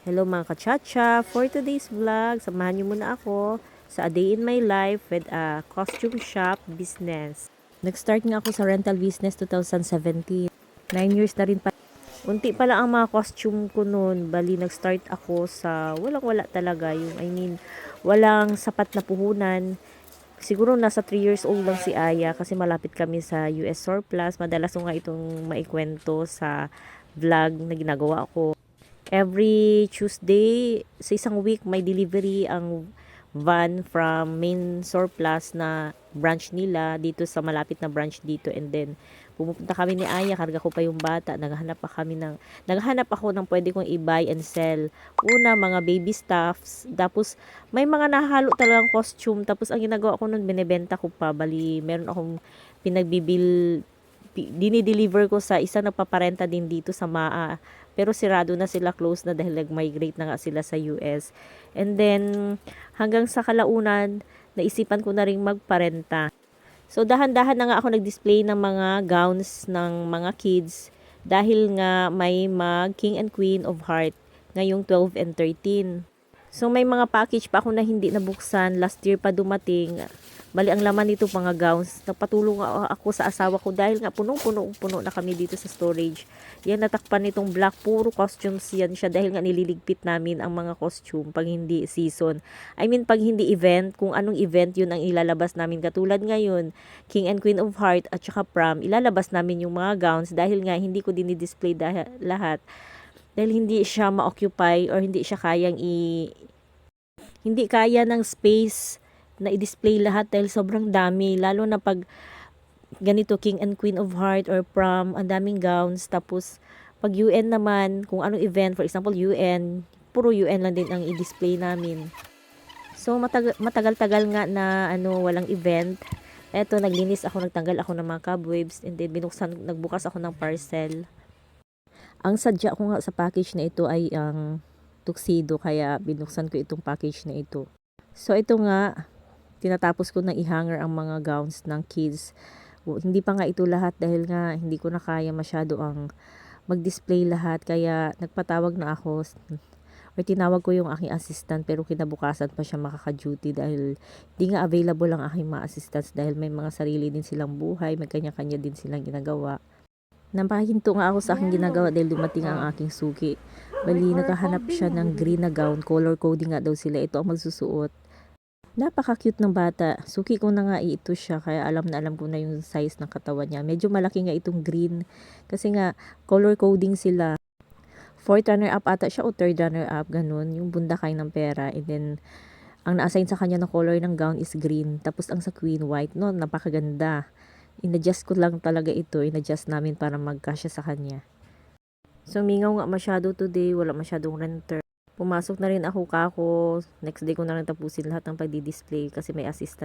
Hello mga kachacha! For today's vlog, samahan niyo muna ako sa a day in my life with a costume shop business. Nag-start nga ako sa rental business 2017. 9 years na rin pa. Unti pa lang ang mga costume ko noon. Bali, nag-start ako sa walang-wala talaga. Walang sapat na puhunan. Siguro nasa 3 years old lang si Aya kasi malapit kami sa US Surplus. Madalas ko nga itong maikwento sa vlog na ginagawa ko. Every Tuesday, sa isang week, may delivery ang van from main surplus na branch nila dito sa malapit na branch dito. And then, pumupunta kami ni Aya, karga ko pa yung bata. Naghahanap ako ng pwede kong i-buy and sell. Una, mga baby stuffs. Tapos, may mga nahalo talagang costume. Tapos, ang ginagawa ko nun, binebenta ko pa. Bali, meron akong dinideliver ko sa isa na paparenta din dito sa MAA. Pero sirado na sila, close na dahil nag-migrate na nga sila sa US. And then, hanggang sa kalaunan, naisipan ko na rin magparenta. So, dahan-dahan na nga ako nag-display ng mga gowns ng mga kids dahil nga may mag King and Queen of Heart ngayong 12 and 13. So, may mga package pa ako na hindi nabuksan. Last year pa dumating. Bali, ang laman nito mga gowns. Nagpatulong ako sa asawa ko dahil nga punong-puno na kami dito sa storage. Yan, natakpan nitong black. Puro costumes yan siya dahil nga nililigpit namin ang mga costume pag hindi season. I mean, pag hindi event, kung anong event yun ang ilalabas namin. Katulad ngayon, King and Queen of Heart at saka prom, ilalabas namin yung mga gowns dahil nga hindi ko dinidisplay lahat. Dahil hindi siya ma-occupy or hindi siya hindi kaya ng space na i-display lahat dahil sobrang dami. Lalo na pag ganito, King and Queen of Heart or prom, ang daming gowns. Tapos, pag UN naman, kung anong event, for example, UN, puro UN lang din ang i-display namin. So, matagal-tagal nga na walang event. Eto, naglinis ako, nagtanggal ako ng mga cobwebs, and then nagbukas ako ng parcel. Ang sadya ko nga sa package na ito ay ang tuxedo, kaya binuksan ko itong package na ito. So, ito nga, tinatapos ko na i-hanger ang mga gowns ng kids. Hindi pa nga ito lahat dahil nga hindi ko na kaya masyado ang mag-display lahat. Kaya nagpatawag na ako or tinawag ko yung aking assistant, pero kinabukasan pa siya makaka-duty dahil hindi nga available ang aking mga assistants dahil may mga sarili din silang buhay, may kanya-kanya din silang ginagawa. Napahinto nga ako sa aking ginagawa dahil dumating ang aking suki. Bali, nakahanap siya ng green na gown. Color coding nga daw sila. Ito ang magsusuot. Napaka-cute ng bata. Suki ko na nga ito siya kaya alam na alam ko na yung size ng katawan niya. Medyo malaki nga itong green kasi nga color coding sila. 4th runner-up ata siya o 3rd runner-up, ganun. Yung bundakay ng pera. And then, ang na-assign sa kanya na color ng gown is green. Tapos ang sa queen, white. No, napakaganda. In-adjust ko lang talaga ito. In-adjust namin para magkasya sa kanya. So, mingaw nga masyado today. Wala masyadong renter. Pumasok na rin ako kako. Next day ko na rin tapusin lahat ng pagdi-display kasi may assistant.